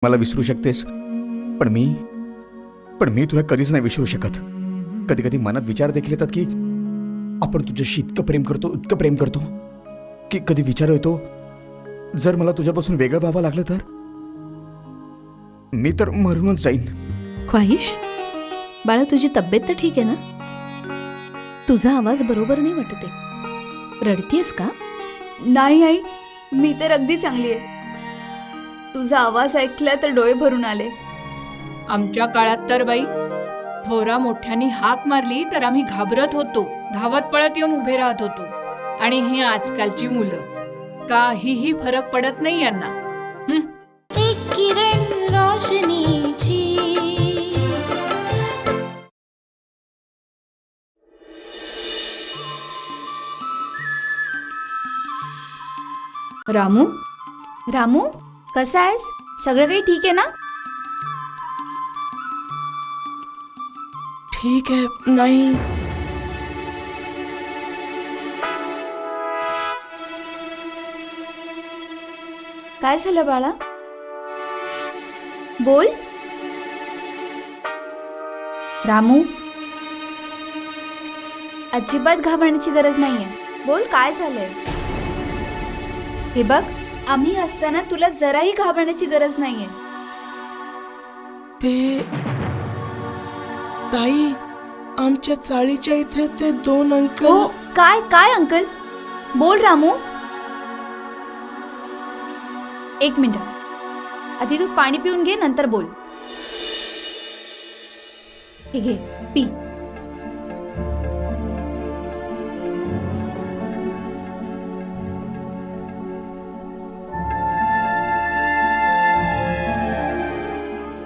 मला विसरू शकतेस, पण मी तुला कधीच नाही विसरू शकत. कधी कधी मनात विचार देखील येतात की आपण तुझ्याशी इतकं प्रेम करतो की कधी विचार येतो, जर मला तुझ्यापासून वेगळं व्हावं लागलं तर मी तर मरूनच जाईन. ख्वाहिश, बाळा तुझी तब्येत तर ठीक आहे ना? तुझा आवाज बरोबर नाही वाटते. रडतीयस का? नाही आई, मी तर अगदी चांगली आहे. तुझा आवाज ऐकला तर डोळे भरून आले. आमच्या काळात तर बाई, थोरा मोठ्यांनी हाक मारली तर आम्ही घाबरत होतो, धावत पळत येऊन उभे राहत होतो. आणि ही आजकालची मुलं, काहीही फरक पडत नाही यांना. एक किरण रोशनीची. रामू, रामू कसा आहेस? सगळं काही ठीक आहे ना? ठीक आहे. नाही, काय झालं बाळा? बोल रामू. अजिबात घाबरण्याची गरज नाहीये. बोल काय झालंय? हे बघ, आम्ही असताना तुला जराही घाबरण्याची गरज नाहीये. ते ताई, आमच्या चाळीच्या इथे ते 2 अंकल. हो, काय काय अंकल? बोल रामू. एक मिनिट, आधी तू पाणी पिऊन घे, नंतर बोल. हे घे, पी.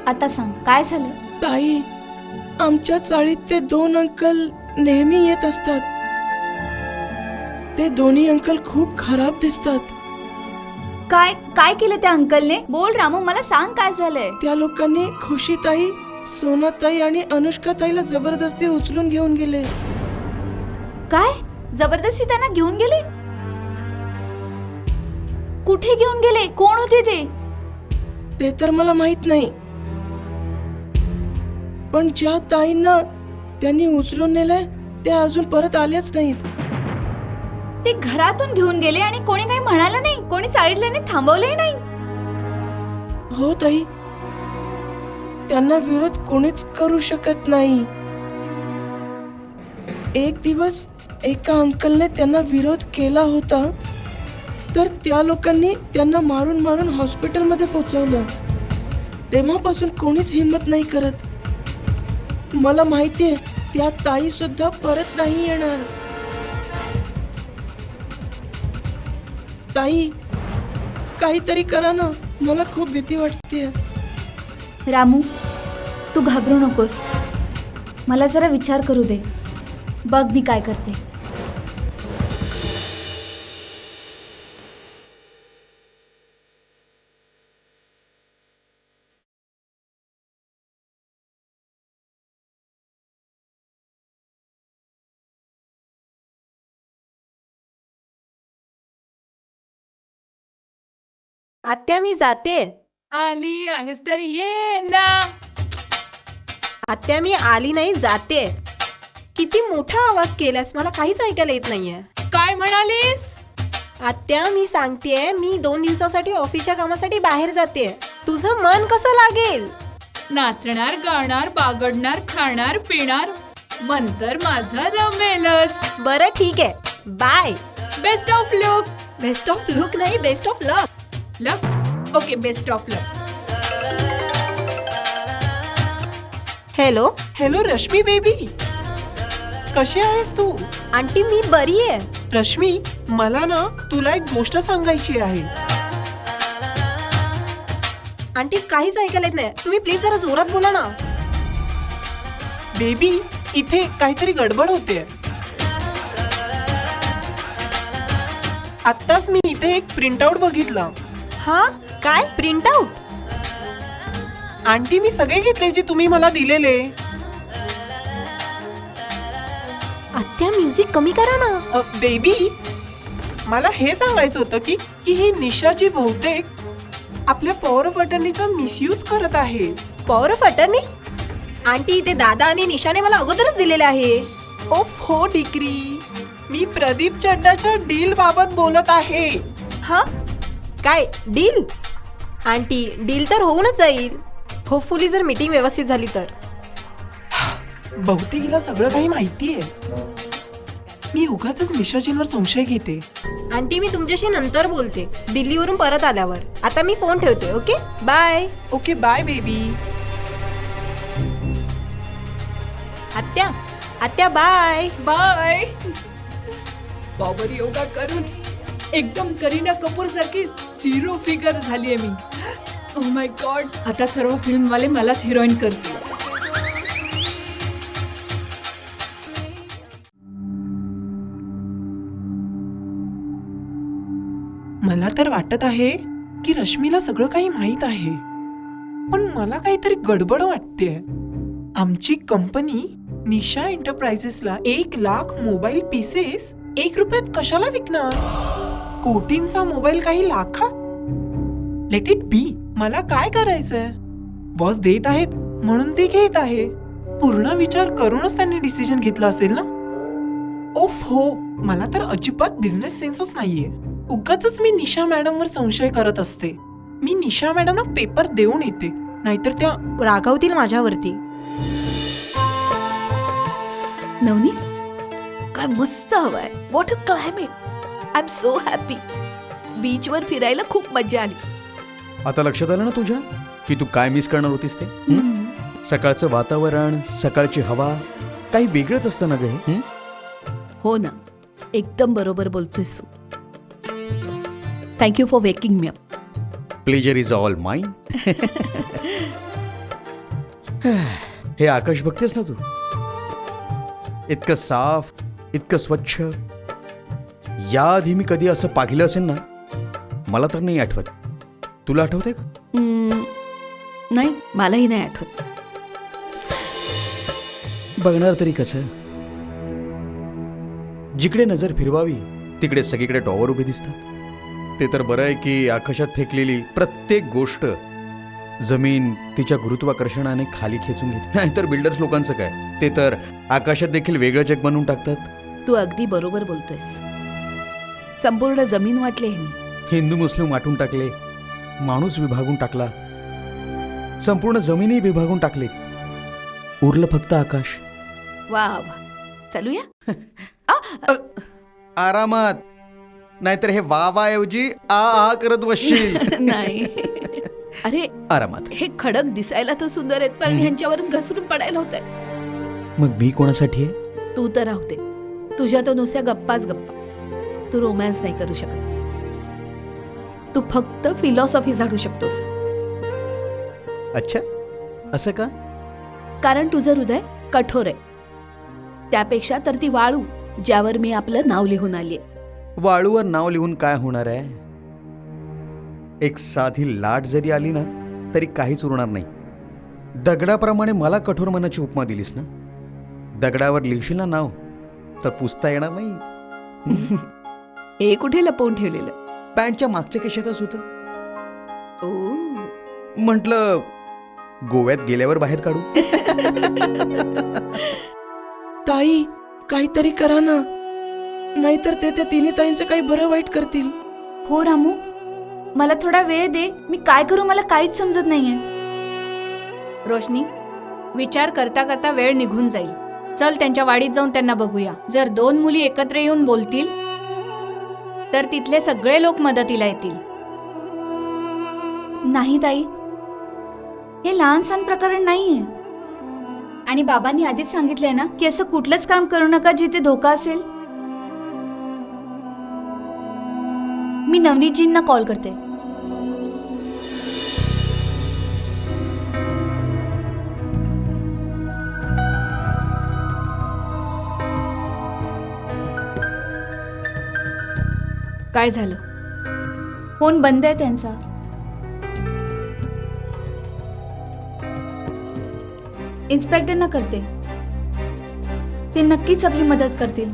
आता सांग काय झालं? ताई, आमच्या चाळीत ते 2 अंकल नेहमी येत असतात. ते दोन्ही अंकल खूप खराब दिसतात. काय काय केलं त्या अंकलने? बोल रामू, मला सांग काय झालंय. त्या लोकांनी खुशीताई, सोनाताई आणि अनुष्काताईला जबरदस्ती उचलून घेऊन गेले. काय? जबरदस्ती त्यांना घेऊन गेले? कुठे घेऊन गेले? कोण होते ते? ते तर मला माहित नाही, पण ज्या ताईंना त्यांनी उचलून नेलंय त्या अजून परत आल्याच नाहीत. ते घरातून घेऊन गेले आणि कोणी काही म्हणालं नाही? कोणी चाळीतलं नाही? थांबवलंही नाही? हो ताई, त्यांना विरोध कोणीच करू शकत नाही. एक दिवस एका अंकलने त्यांना विरोध केला होता, तर त्या लोकांनी त्यांना मारून मारून हॉस्पिटलमध्ये पोहोचवलं. तेव्हापासून कोणीच हिंमत नाही करत. मला माहितीये त्या ताई सुद्धा परत नाही येणार. ताई, काहीतरी करा ना, मला खूप भीती वाटते. रामू, तू घाबरू नकोस. मला जरा विचार करू दे. बघ मी काय करते. आत्या मी जाते. आली आहेस तर ये ना. आत्या मी आली नाही, जाते. किती मोठा आवाज केलास, मला काहीच ऐकायला येत नाहीये. काय म्हणालीस? आत्या मी सांगतेय, मी 2 दिवसासाठी ऑफिसच्या कामासाठी बाहेर जाते. तुझं मन कसं लागेल? नाचणार, गाणार, बागडणार, खाणार, पिणार, मन तर माझं रमेलच. बरं ठीक आहे, bye. Best of look. Best of look नाही, best of luck. Luck? Okay, best of luck. Hello hello Rashmi baby, कशी आहेस तू? आंटी, मी बरी आहे. रश्मी, मला ना तुला एक गोष्ट सांगायची आहे. आंटी काहीच ऐकायला येत नाही, तुम्ही प्लीज जरा जोरात बोला ना. बेबी, इथे काहीतरी गडबड होते. आत्ताच मी इथे एक प्रिंटआउट बघितला. हा काय प्रिंट आउट? आंटी, मी सगळे घेतले जे तुम्ही मला दिलेले. आत्या म्युझिक कमी करा ना. बेबी, मला हे सांगायचं होतं की ही निशा जी बहुतेक आपल्या पॉवर ऑफ अटर्नीचा मिसयूज करत आहे. Power of attorney? आंटी, ते दादा आणि निशाने मला अगोदरच दिलेले आहे. ओफ हो डिग्री, मी प्रदीप चड्डाच्या डील बाबत बोलत आहे. हा? काय डील? आंटी, डील तर होऊनच जाईल, होपफुली, जर मीटिंग व्यवस्थित झाली तर. बहुतेक हिला सगळं काही माहिती आहे. मी उगाचच निशाजींवर संशय घेते. आंटी, मी तुमच्याशी नंतर बोलते, दिल्लीवरून परत आल्यावर. आता मी फोन ठेवते. Okay, bye. Okay, bye baby. आत्या, आत्या, बाय. बाय. पॉवर योगा करून एकदम करीना कपूर सारखी 0 फिगर झालीये मी. ओ माय गॉड, आता सर्व फिल्मवाले मलाच हिरोईन करतील. मला तर वाटत आहे की रश्मीला सगळं काही माहित आहे, पण मला काहीतरी गडबड वाटते. आमची कंपनी निशा एंटरप्राइजेसला 1,00,000 मोबाईल पीसेस 1 रुपयात कशाला विकणार? कोटींचा मोबाईल काही लाखात? Let it be. मला काय करायचंय? बॉस देत आहेत म्हणून ते घेत आहे. पूर्ण विचार करूनच त्यांनी डिसिजन घेतला असेल ना. ओफ हो, मला तर अजिबात बिझनेस सेन्सच नाहीये. उगाचच मी निशा मॅडमवर संशय करत असते. मी निशा मॅडमना पेपर देऊन येते, नाहीतर त्या रागावतील माझ्यावरती. नवनीत, काय मस्त हवाय. What a climate. I am so happy. बीचवर फिरायला खूप मजा आली. आता लक्षात आलं ना तुझ्या की तू काय मिस करणार होतीस ते? सकाळचं वातावरण, सकाळची हवा, काही वेगळंच असतं ना ग हे. हो ना, एकदम बरोबर बोलतोयस तू. Thank you for waking me up. Pleasure is all mine. हे आकाश बघतेस ना तू, इतकं साफ, इतकं स्वच्छ. याआधी मी कधी असं पाहिलं असेल ना, मला तर नाही आठवत. तुला आठवतंय का? नाही, मलाही नाही आठवत. बघणार तरी कसं? जिकडे नजर फिरवावी तिकडे सगळीकडे टॉवर उभे दिसतात. ते तर बरं आहे की आकाशात फेकलेली प्रत्येक गोष्ट जमीन तिच्या गुरुत्वाकर्षणाने खाली खेचून घेते. नाहीतर बिल्डर्स लोकांचं काय, ते तर आकाशात देखील वेगळं जग बनवून टाकतात. तू अगदी बरोबर बोलतोयस. संपूर्ण जमीन वाटली ह्यांनी. हिंदू मुस्लिम वाटून टाकले, माणूस विभागून टाकला, संपूर्ण जमीनही विभागून टाकले. उरलं फक्त आकाश. वा वा, चालूया. आरामात, नाहीतर हे वा वा ऐवजी आ करत बसशील. नाही. अरे आरामात. हे खडक दिसायला तर सुंदर आहेत, पण ह्यांच्यावरून घसरून पडायला होत आहे. मग मी कोणासाठी आहे? तू तर राहू दे. तुझ्या तो नुसत्या गप्पाच गप्पा. तू रोमॅन्स नाही करू शकत. तू फक्त फिलॉसॉफी झाडू शकतोस. अच्छा, असं का? कारण तुझं हृदय कठोर आहे. त्यापेक्षा तर ती वाळू ज्यावर मी आपलं नाव लिहून आलीये. वाळूवर नाव लिहून काय होणार आहे? एक साधी लाट जरी आली ना तरी काहीच उरणार नाही. दगडाप्रमाणे मला कठोर मनाची उपमा दिलीस ना. दगडावर लिहिशील ना नाव तर पुसता येणार नाही. हे कुठे लपवून ठेवलेलं? पॅन्टच्या मागच्या केशातच होतं. ओ, म्हटलं गोव्यात गेल्यावर बाहेर काढू. ताई, काहीतरी करा ना, नाहीतर ते त्या तिन्ही ताईंचं काही बरं वाईट करतील. हो रामू, मला थोडा वेळ दे. मी काय करू मला काहीच समजत नाहीये. रोशनी, विचार करता करता वेळ निघून जाईल. चल त्यांच्या वाडीत जाऊन त्यांना बघूया. जर 2 मुली एकत्र येऊन बोलतील तर तिथले सगळे लोक मदतीला येतील. नाही ताई, हे लहान सहान प्रकरण नाहीये. आणि बाबांनी आधीच सांगितलंय ना की असं कुठलंच काम करू नका जिथे धोका असेल. मी नवनीतजींना कॉल करते. काय झालं? फोन बंद आहे त्यांचा. इन्स्पेक्टरना करते, ते नक्कीच आपली मदत करतील.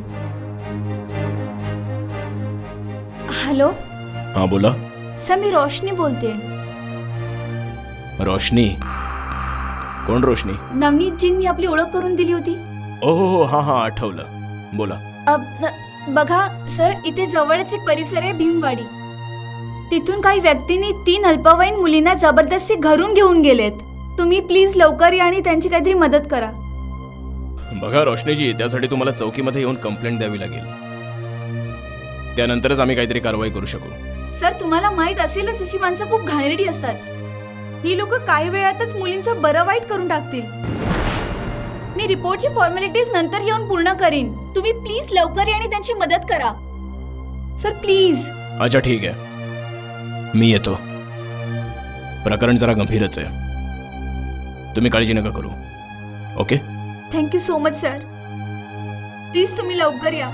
हॅलो हाँ बोला. सर, मी रोशनी बोलते. रोशनी? कोण रोशनी? नवनीतजींनी आपली ओळख करून दिली होती. ओ हो, हां हां, आठवलं. बोला. बघा सर, इथे जवळच एक परिसर आहे भीमवाडी. तिथून काही व्यक्तींनी 3 अल्पवयीन मुलींना जबरदस्ती घरून घेऊन गेलेत. तुम्ही प्लीज लवकर या आणि त्यांची काहीतरी मदत करा. बघा रोशनीजी, त्यासाठी तुम्हाला चौकीमध्ये येऊन कंप्लेंट द्यावी लागेल. त्यानंतरच आम्ही काहीतरी कारवाई करू शकू. सर, तुम्हाला माहित असेलच अशी माणसं खूप घाणेरडी असतात. ही लोक काही वेळातच मुलींचं बरं वाईट करून टाकतील. मी रिपोर्टची फॉर्मॅलिटीज नंतर येऊन पूर्ण करीन. तुम्ही प्लीज लवकर या आणि त्यांची मदत करा. Sir please. अच्छा ठीक आहे, मी येतो. प्रकरण जरा गंभीरच आहे, तुम्ही काळजी नका करू. Okay, thank you so much sir. Please तुम्ही लवकर या.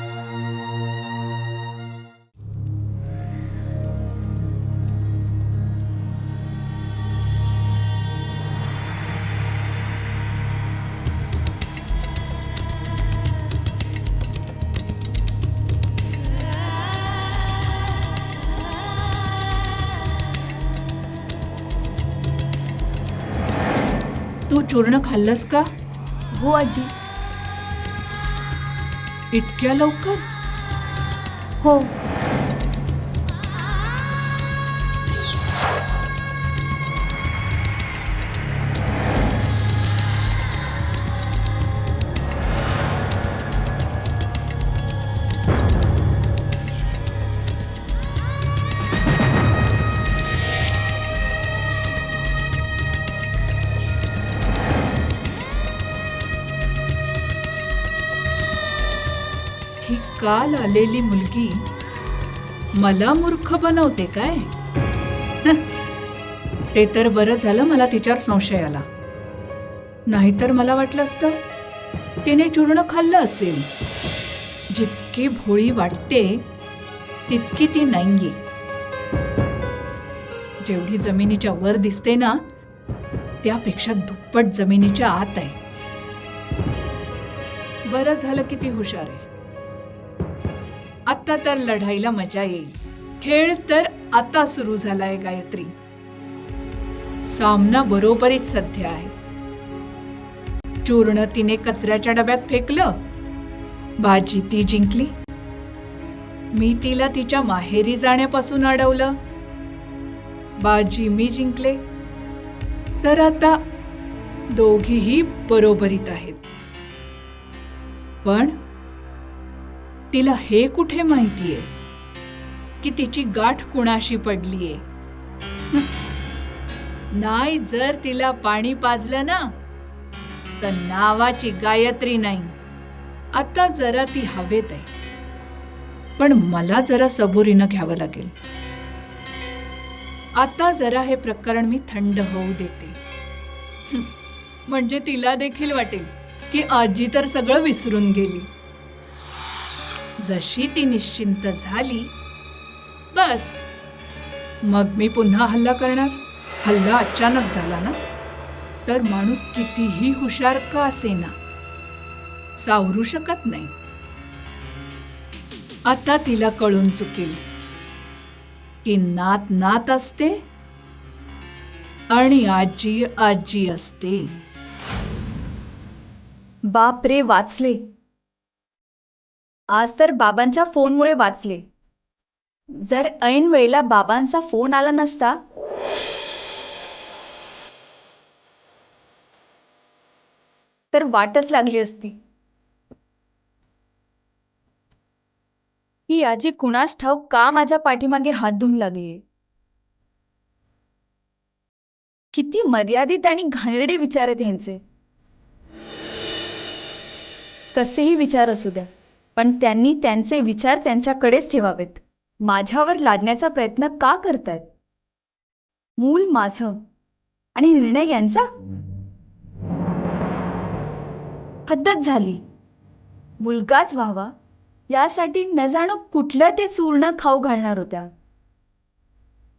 तू चूर्ण खाल्लंस का? हो आजी. इतक्या लवकर? हो. ही काल आलेली मुलगी मला मूर्ख बनवते काय? ते तर बरं झालं मला तिच्यावर संशय आला. नाहीतर मला वाटलं असतं तिने चूर्ण खाल्लं असेल. जितकी भोळी वाटते तितकी ती नाहीये. जेवढी जमिनीच्या वर दिसते ना, त्यापेक्षा दुप्पट जमिनीच्या आत आहे. बरं झालं की ती हुशार आहे. आता तर लढाईला मजा येईल. खेळ तर आता सुरू झालाय गायत्री. सामना बरोबरीत सध्या आहे. चूर्ण तिने कचऱ्याच्या डब्यात फेकलं, बाजी ती जिंकली. मी तिला तिच्या माहेरी जाण्यापासून अडवलं, बाजी मी जिंकले. तर आता दोघीही बरोबरीत आहेत. पण तिला हे कुठे माहितीये की तिची गाठ कुणाशी पडलीये. नाही, जर तिला पाणी पाजलं ना तर नावाची गायत्री नाही. आता जरा ती हवेत आहे, पण मला जरा सबुरीनं घ्यावं लागेल. आता जरा हे प्रकरण मी थंड होऊ देते. म्हणजे तिला देखील वाटेल की आजी तर सगळं विसरून गेली. जशी ती निश्चिंत झाली, बस मग मी पुन्हा हल्ला करणार. हल्ला अचानक झाला ना, तर माणूस कितीही हुशार का असेना सावरू शकत नाही. आता तिला कळून चुकेल की नात नात असते आणि आजी आजी असते. बाप रे, वाचले. आज तर बाबांच्या फोनमुळे वाचले. जर ऐन वेळेला बाबांचा फोन आला नसता तर वाटच लागली असती. ही आजी कुणास ठाऊक का माझ्या पाठीमागे हात धुवून लागली. किती मर्यादित आणि घाणेरडे विचार आहेत यांचे. कसेही विचार असू द्या, पण त्यांनी त्यांचे विचार त्यांच्याकडेच ठेवावेत. माझ्यावर लादण्याचा प्रयत्न का करतायत? मूल माझं आणि निर्णय यांचा. हद्दच झाली. मुलगाच व्हावा यासाठी न जाणो कुठलं ते चूर्ण खाऊ घालणार होत्या.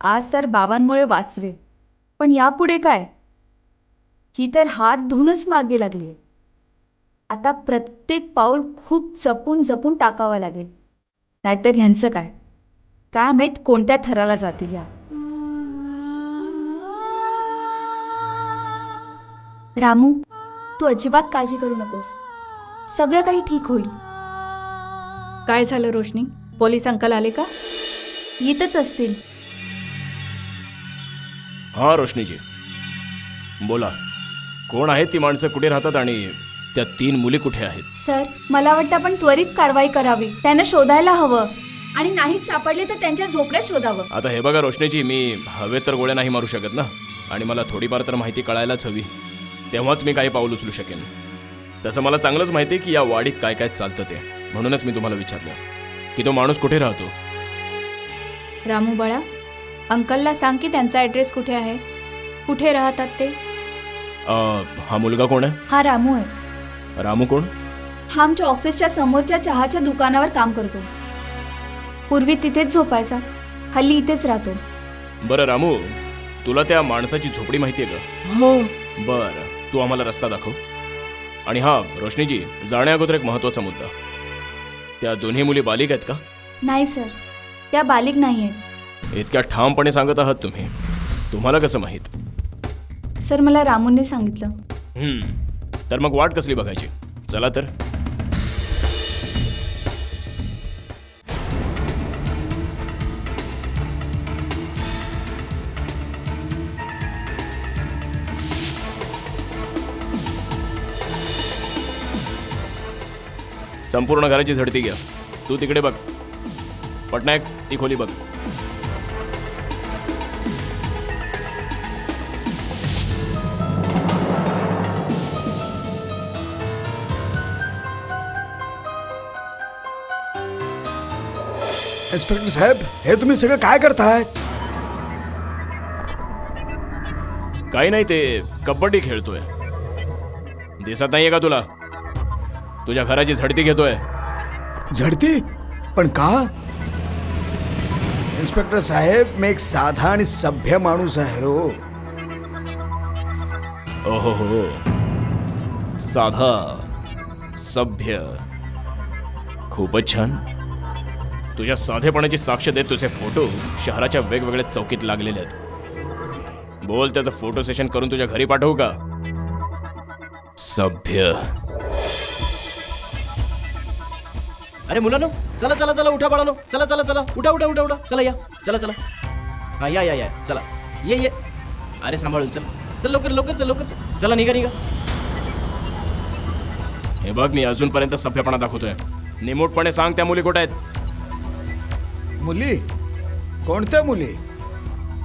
आज तर बाबांमुळे वाचले, पण यापुढे काय? ही तर हात धुवूनच मागे लागली. आता प्रत्येक पाऊल खूप जपून जपून टाकावं लागेल, नाहीतर ह्यांचं काय माहीत कोणत्या थराला जातील या. रामू, तू अजिबात काळजी करू नकोस. सगळं काही ठीक होईल. काय झालं रोशनी? पोलीस अंकल आले का? येतच असतील. हां रोशनीजी, बोला. कोण आहेत ती माणसं, कुठे राहतात आणि त्या 3 मुली कुठे आहेत? सर, मला वाटतं आपण त्वरित कारवाई करावी. त्यांना शोधायला हवं आणि नाहीच सापडले तर त्यांच्या झोपड्यात शोधावं. आता हे बघा रोशनीजी, मी हवेत तर गोळ्या नाही मारू शकत ना, आणि मला थोडीफार तर माहिती कळायलाच हवी, तेव्हाच मी काही पाऊल उचलू शकेन. तसं मला चांगलंच माहिती आहे की या वाडीत काय काय चालतं ते, म्हणूनच मी तुम्हाला विचारलं की तो माणूस कुठे राहतो. रामू बाळा, अंकलला सांग की त्यांचा ॲड्रेस कुठे आहे, कुठे राहतात ते. हा मुलगा कोण आहे? हा रामू आहे. रामू कोण? हा आमच्या ऑफिसच्या समोरच्या चहाच्या दुकानावर काम करतो. पूर्वी तिथेच झोपायचा, हल्ली इथेच राहतो. बरं रामू, तुला त्या माणसाची झोपडी माहिती आहे का? हो. बरं, तू आम्हाला रस्ता दाखव. आणि हां रोशनीजी, जाण्याअगोदर एक महत्त्वाचा मुद्दा. त्या दोन्ही मुली बालिक आहेत का? नाही सर, त्या बालिक नाही आहेत. इतक्या ठामपणे सांगत आहात तुम्ही, तुम्हाला कसं माहीत? सर, मला रामूने सांगितलं. तर मग वाट कसली बघायची? चला तर. संपूर्ण घराची झडती घ्या. तू तिकडे बघ. पटनायक, ती खोली बघ. इन्स्पेक्टर साहेब, हे तुम्ही सगळं काय करताय? काही नाही, ते कबड्डी खेळतोय. दिसत नाहीये का तुला? तुझ्या घराची झडती घेतोय. झडती? पण का? इन्स्पेक्टर साहेब, मी एक साधा आणि सभ्य माणूस आहे हो. ओहो हो, साधा, सभ्य, खूपच छान. तुझ्या साधेपणाची साक्ष देत तुझे फोटो शहराच्या वेगवेगळ्या चौकीत लागलेले आहेत. बोल, त्याचं फोटो सेशन करून तुझ्या घरी पाठवू का? सभ्य. अरे मुलांनो, चला चला चला, उठा बाळांनो, चला चला चला, उठा उठा उठा उठा, चला या, चला चला. हा या या या, चला ये. अरे सांभाळून चल, चल लवकर लवकर, चल लवकर, चला निघा निघा. हे बघ, मी अजूनपर्यंत सभ्यपणा दाखवतोय. निमूटपणे सांग, त्या मुली कुठे आहेत? मुली? कोणत्या मुली?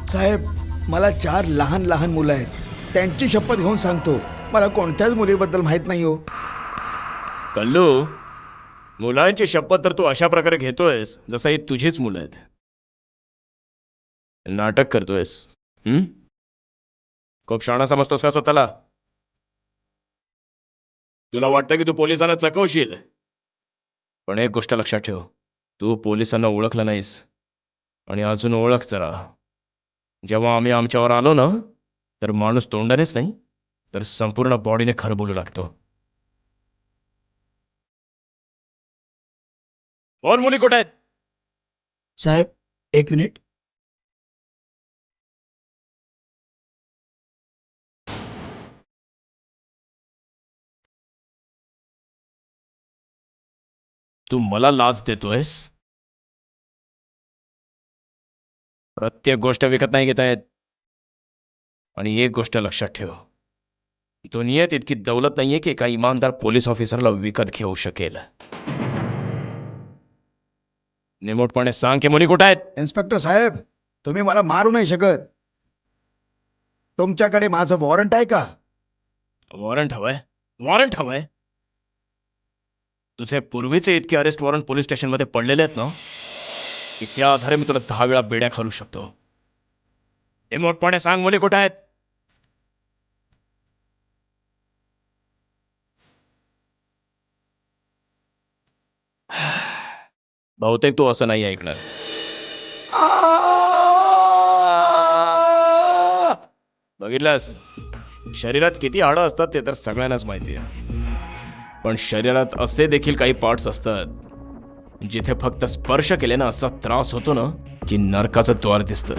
साहेब, मला 4 लहान लहान मुलं आहेत. त्यांची शपथ घेऊन सांगतो, मला कोणत्याच मुलीबद्दल माहीत नाही हो. कल्लू, मुलांची शपथ तर तू अशा प्रकारे घेतोयस जसं ही तुझीच मुलं आहेत. नाटक करतोयस. खूप शहाणा समजतोस का स्वतःला? तुला वाटतं की तू पोलिसांना चकवशील, पण एक गोष्ट लक्षात ठेव, तू पोलिसांना ओळखलं नाहीस. आणि अजून ओळख जरा. जेव्हा आम्ही आमच्यावर आलो ना, तर माणूस तोंडानेच नाही तर संपूर्ण बॉडीने खरं बोलू लागतो. और मुली कुठे आहेत? साहेब, 1 मिनिट. तू मला लाच देतोयस? प्रत्येक गोष्ट विकत नाही घेता येत. आणि एक गोष्ट लक्षात ठेव, दुनियेत इतकी दौलत नाहीये की एका इमानदार पोलीस ऑफिसरला विकत घेऊ शकेल. निमूटपणे सांग की मुली कुठे आहेत? इन्स्पेक्टर साहेब, तुम्ही मला मारू नाही शकत. तुमच्याकडे माझं वॉरंट आहे का? वॉरंट हवंय? वॉरंट हवंय? तुझे पूर्वीचे इतके अरेस्ट वॉरंट पोलीस स्टेशनमध्ये पडलेले आहेत ना, की त्या आधारे मी तुला 10 वेळा बेड्या घालू शकतो. निमूटपणे सांग, मुली कुठे आहेत? बहुतेक तू असं नाही ऐकणार. बघितलंस, शरीरात किती हाडं असतात ते तर सगळ्यांनाच माहिती आहे. पण शरीरात असे देखील काही पार्ट्स असतात जिथे फक्त स्पर्श केले ना असा त्रास होतो ना की नरकाचं द्वार दिसतं.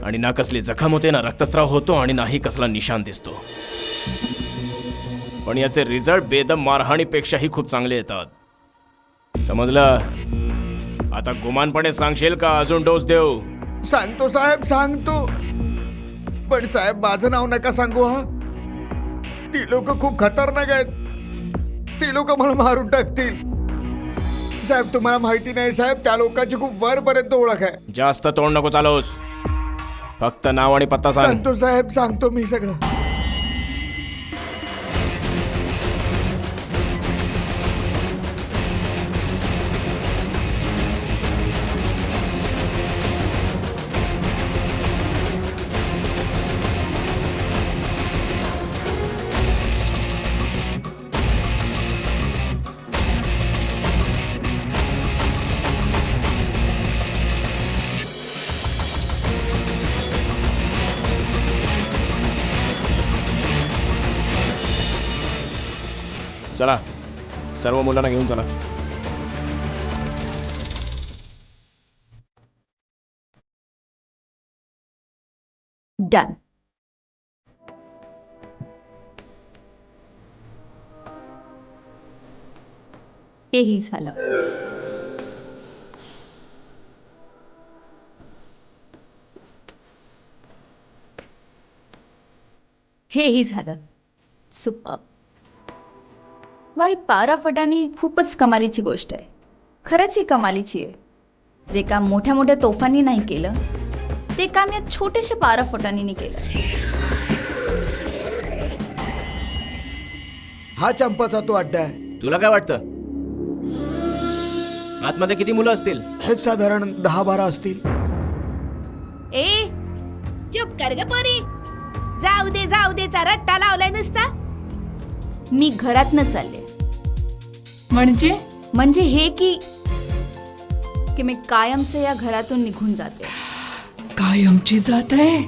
आणि ना कसली जखम होते, ना रक्तस्राव होतो आणि नाही कसला निशाण दिसतो. पण याचे रिझल्ट बेदम मारहाणीपेक्षाही खूप चांगले येतात. समजलं? आता गुमानपणे सांगशील का अजून डोस देऊ? सांगतो साहेब, सांगतो. पण साहेब, माझं नाव नका सांगू हा. ती लोक खूप खतरनाक आहेत. ती लोक मला मारून टाकतील. साहेब, तुम्हाला माहिती नाही साहेब, त्या लोकांची खूप वरपर्यंत ओळख आहे. जास्त तोंड नको चालवूस. फक्त नाव आणि पत्ता सांग. सांगतो साहेब, सांगतो मी सगळं. चला, सर्व मुलांना घेऊन चला. डन. हेही झालं. हेही झालं. सुपर. बाई, पाराफटानी खूपच कमालीची गोष्ट आहे. खरंच ही कमालीची आहे. जे काम मोठ्या मोठ्या तोफांनी नाही केलं, ते काम या छोट्याशा पाराफटानी केलं. हा चंपाचा तो अड्डा आहे. तुला काय वाटतं आतमध्ये किती मुलं असतील? हेच साधारण 10-12 असतील. ए, चुप कर ग पोरी. जाऊ दे रट्टा लावलाय नुसता. मी घरातनं चालले. म्हणजे हे की मी कायमचे या घरातून निघून जाते. कायमची जात आहे.